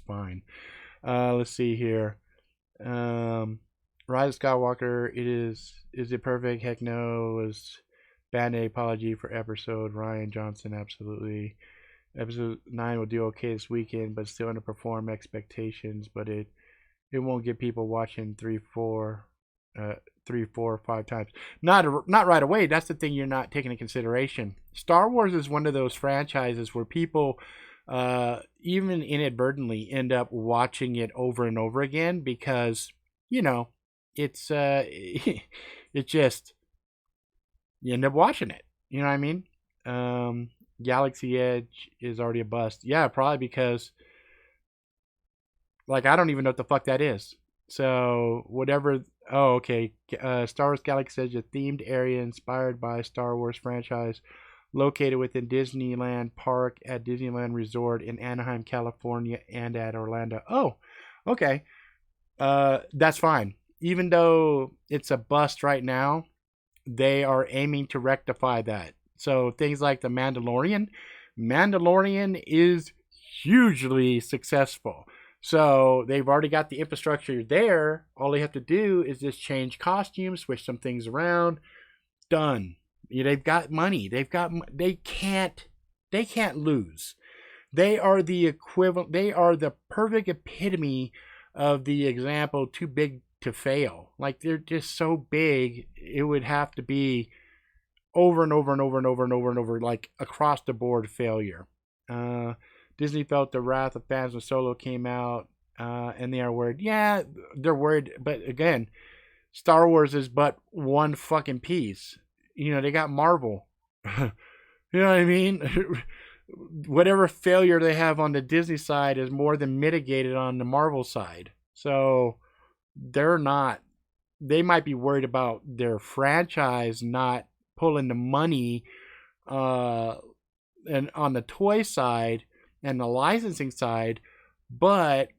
fine. Let's see here. Rise of Skywalker. Is it perfect? Heck no. It was band-aid apology for episode. Ryan Johnson, absolutely. Episode 9 will do okay this weekend, but still underperform expectations. But it won't get people watching 5 times. Not right away. That's the thing you're not taking into consideration. Star Wars is one of those franchises where people, even inadvertently, end up watching it over and over again because it's it just you end up watching it. You know what I mean? Galaxy Edge is already a bust. Yeah, probably because like I don't even know what the fuck that is. So whatever. Oh, okay. Star Wars Galaxy Edge, a themed area inspired by Star Wars franchise, located within Disneyland Park at Disneyland Resort in Anaheim, California, and at Orlando. Oh, okay. That's fine. Even though it's a bust right now, they are aiming to rectify that. So things like the Mandalorian is hugely successful. So they've already got the infrastructure there. All they have to do is just change costumes, switch some things around. Done. They've got money. They can't lose. They are the equivalent. They are the perfect epitome of the example too big to fail. Like they're just so big, it would have to be over and over and over and over and over and over, like across the board failure. Disney felt the wrath of fans when Solo came out, and they are worried. Yeah, they're worried, but again, Star Wars is but one fucking piece. They got Marvel. You know what I mean? Whatever failure they have on the Disney side is more than mitigated on the Marvel side. So they might be worried about their franchise not pulling the money and on the toy side and the licensing side, but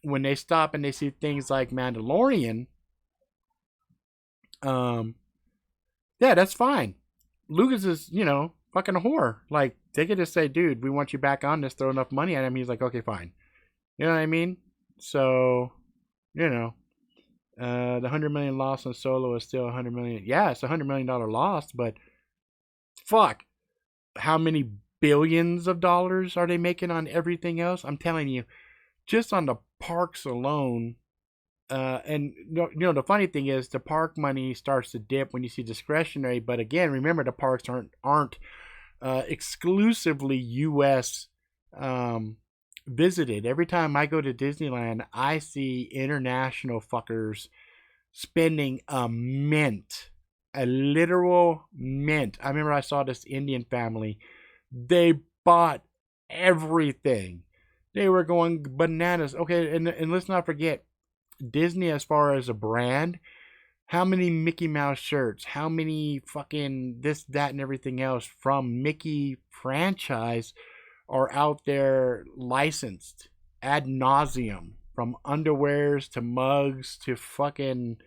when they stop and they see things like Mandalorian, yeah, that's fine. Lucas is, fucking a whore. Like, they could just say, dude, we want you back on this, throw enough money at him. He's like, okay, fine. You know what I mean? So, the 100 million loss on Solo is still 100 million. Yeah, it's $100 million loss, but fuck. How many billions of dollars are they making on everything else? I'm telling you, just on the parks alone. And the funny thing is, the park money starts to dip when you see discretionary. But again, remember the parks aren't exclusively U.S. Visited. Every time I go to Disneyland, I see international fuckers spending a mint, a literal mint. I remember I saw this Indian family. They bought everything. They were going bananas. Okay, and let's not forget, Disney as far as a brand, how many Mickey Mouse shirts, how many fucking this, that, and everything else from Mickey franchise are out there licensed ad nauseum, from underwears to mugs to fucking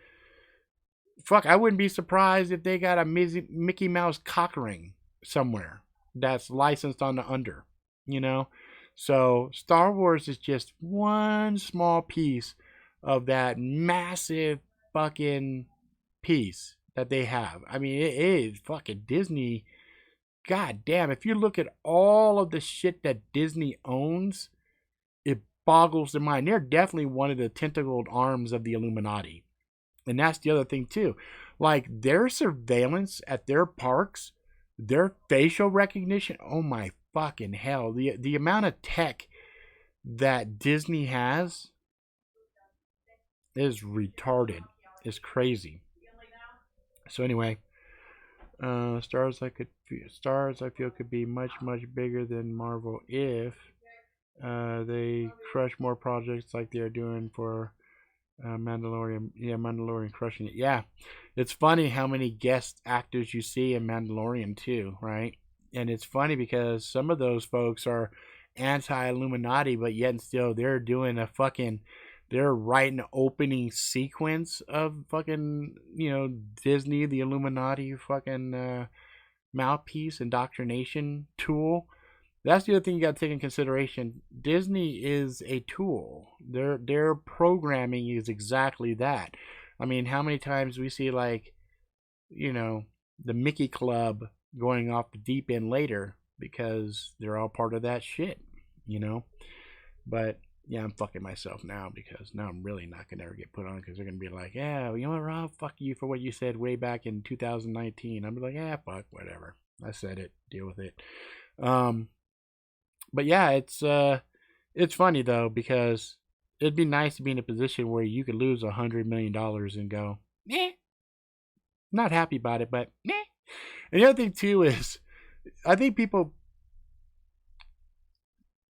I wouldn't be surprised if they got a Mickey Mouse cock ring somewhere that's licensed on the under, So Star Wars is just one small piece of that massive fucking piece that they have. I mean, it is fucking Disney. God damn, if you look at all of the shit that Disney owns, it boggles the mind. They're definitely one of the tentacled arms of the Illuminati. And that's the other thing too. Like their surveillance at their parks, their facial recognition, oh my fucking hell. The amount of tech that Disney has is retarded. It's crazy. So anyway, stars I feel could be much bigger than Marvel if they crush more projects like they're doing for Mandalorian, yeah, Mandalorian crushing it. Yeah, it's funny how many guest actors you see in Mandalorian too, right? And it's funny because some of those folks are anti-Illuminati, but yet and still they're doing a fucking, they're writing an opening sequence of fucking, Disney, the Illuminati, fucking mouthpiece, indoctrination tool. That's the other thing you got to take in consideration. Disney is a tool. Their programming is exactly that. I mean, how many times we see like, you know, the Mickey Club going off the deep end later because they're all part of that shit, you know. But yeah, I'm fucking myself now because now I'm really not gonna ever get put on because they're gonna be like, yeah, you know what, Rob, fuck you for what you said way back in 2019. I'm like, yeah, fuck, whatever. I said it. Deal with it. Um, but yeah, it's funny though because it'd be nice to be in a position where you could lose $100 million and go, eh, not happy about it, but eh. And the other thing too is, I think people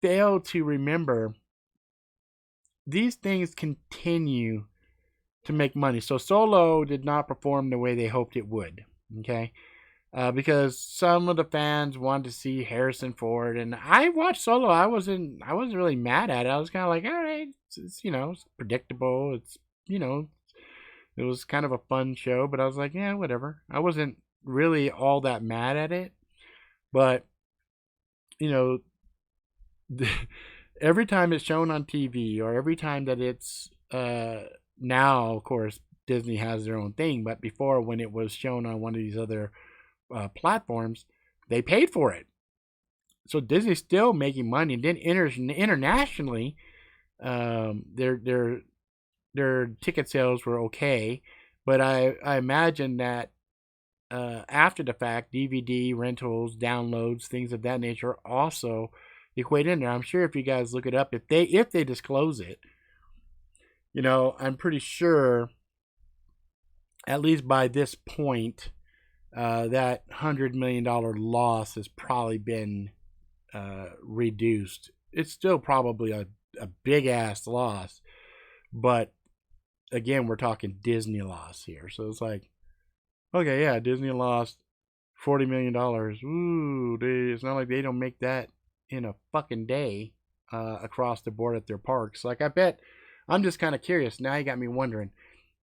fail to remember these things continue to make money. So Solo did not perform the way they hoped it would. Okay. Because some of the fans wanted to see Harrison Ford, and I watched Solo. I wasn't really mad at it. I was kind of like, all right, it's it's predictable. It's it was kind of a fun show, but I was like, yeah, whatever. I wasn't really all that mad at it, but you know, every time it's shown on TV or every time that it's now, of course, Disney has their own thing, but before when it was shown on one of these other platforms, they paid for it. So Disney's still making money. And then internationally, their ticket sales were okay, but I imagine that after the fact, DVD rentals, downloads, things of that nature also equate in there. I'm sure if you guys look it up, if they disclose it, I'm pretty sure at least by this point, that $100 million loss has probably been reduced. It's still probably a big ass loss, but again, we're talking Disney loss here. So it's like, okay, yeah, Disney lost $40 million. Ooh, it's not like they don't make that in a fucking day across the board at their parks. Like, I bet, I'm just kind of curious. Now you got me wondering.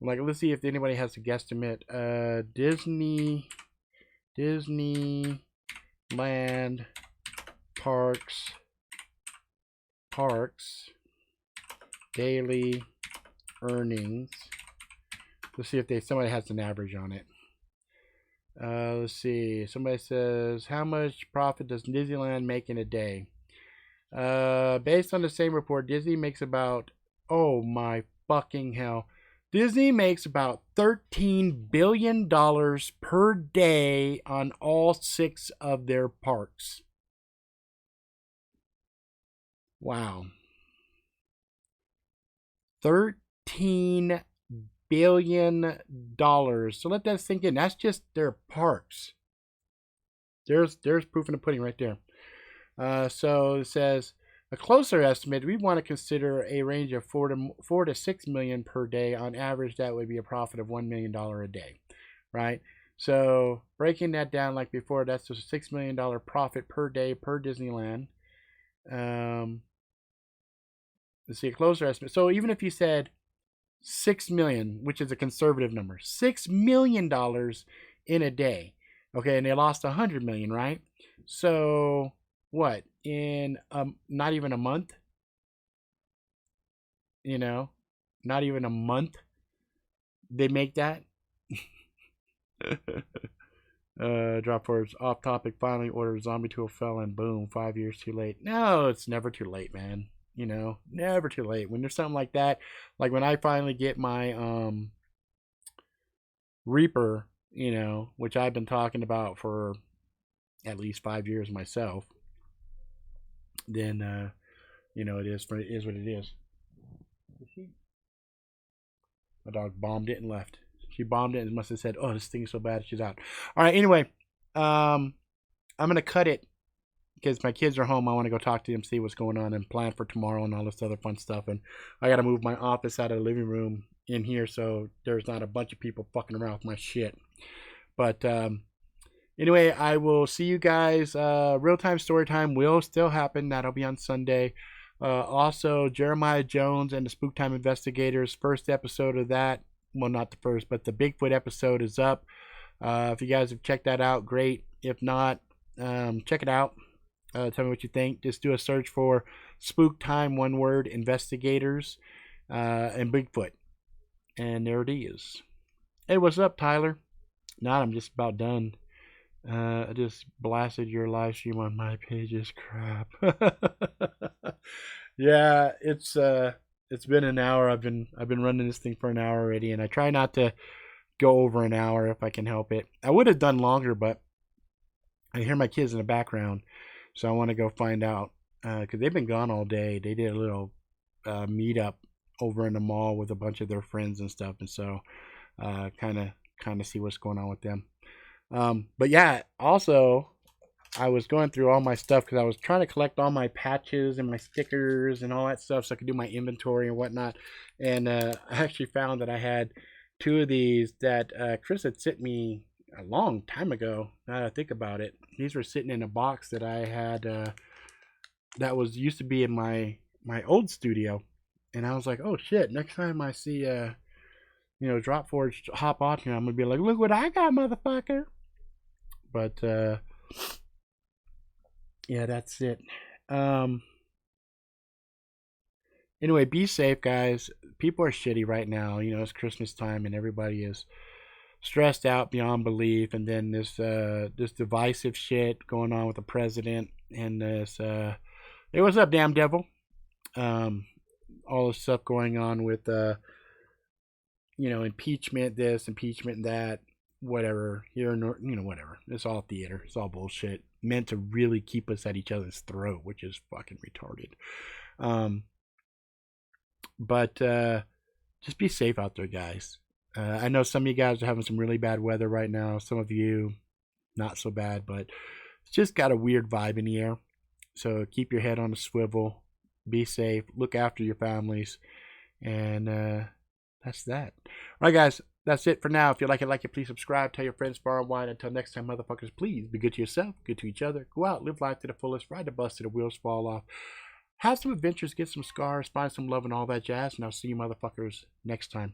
Like, let's see if anybody has a guesstimate. Disneyland parks daily earnings. Let's see if somebody has an average on it. Let's see. Somebody says, how much profit does Disneyland make in a day? Based on the same report, Disney makes about, oh my fucking hell, Disney makes about $13 billion per day on all 6 of their parks. Wow. $13 billion. So let that sink in. That's just their parks. There's proof in the pudding right there. So it says, a closer estimate, we want to consider a range of $4 to $6 million per day. On average, that would be a profit of $1 million a day, right? So breaking that down like before, that's a $6 million profit per day per Disneyland. Let's see, a closer estimate. So even if you said $6 million, which is a conservative number, $6 million in a day, okay, and they lost $100 million, right? So what, in not even a month, not even a month they make that. Drop forwards off topic. Finally ordered zombie to a felon. Boom, 5 years too late. No, it's never too late, man. Never too late when there's something like that. Like when I finally get my Reaper, which I've been talking about for at least 5 years myself, then it is what it is. My dog bombed it and left. She bombed it and must have said, "Oh, this thing is so bad, she's out." All right. Anyway, I'm gonna cut it because my kids are home, I want to go talk to them, see what's going on, and plan for tomorrow and all this other fun stuff. And I got to move my office out of the living room in here so there's not a bunch of people fucking around with my shit. But anyway, I will see you guys. Real time story time will still happen. That'll be on Sunday. Also, Jeremiah Jones and the Spook Time Investigators, first episode of that. Well, not the first, but the Bigfoot episode is up. If you guys have checked that out, great. If not, check it out. Tell me what you think. Just do a search for Spook Time, one word, Investigators, and Bigfoot. And there it is. Hey, what's up, Tyler? Not, I'm just about done. I just blasted your live stream on my pages. Crap. Yeah, it's been an hour. I've been running this thing for an hour already, and I try not to go over an hour if I can help it. I would have done longer, but I hear my kids in the background, so I want to go find out because they've been gone all day. They did a little meetup over in the mall with a bunch of their friends and stuff, and so kind of see what's going on with them. But yeah, also I was going through all my stuff because I was trying to collect all my patches and my stickers and all that stuff so I could do my inventory and whatnot. And I actually found that I had 2 of these that Chris had sent me a long time ago. Now that I think about it, these were sitting in a box that I had that was used to be in my old studio. And I was like, oh shit, next time I see Drop Forge hop on here, I'm gonna be like, look what I got, motherfucker. But yeah, that's it. Anyway, be safe, guys. People are shitty right now. It's Christmas time and everybody is stressed out beyond belief. And then this divisive shit going on with the president and this hey, what's up, damn devil? All this stuff going on with impeachment this, impeachment that, whatever. Whatever. It's all theater. It's all bullshit. Meant to really keep us at each other's throat, which is fucking retarded. But just be safe out there, guys. I know some of you guys are having some really bad weather right now. Some of you, not so bad, but it's just got a weird vibe in the air. So keep your head on a swivel. Be safe. Look after your families. And that's that. All right, guys. That's it for now. If you like it, please subscribe. Tell your friends far and wide. Until next time, motherfuckers, please be good to yourself, good to each other. Go out, live life to the fullest, ride the bus till the wheels fall off. Have some adventures, get some scars, find some love and all that jazz. And I'll see you motherfuckers next time.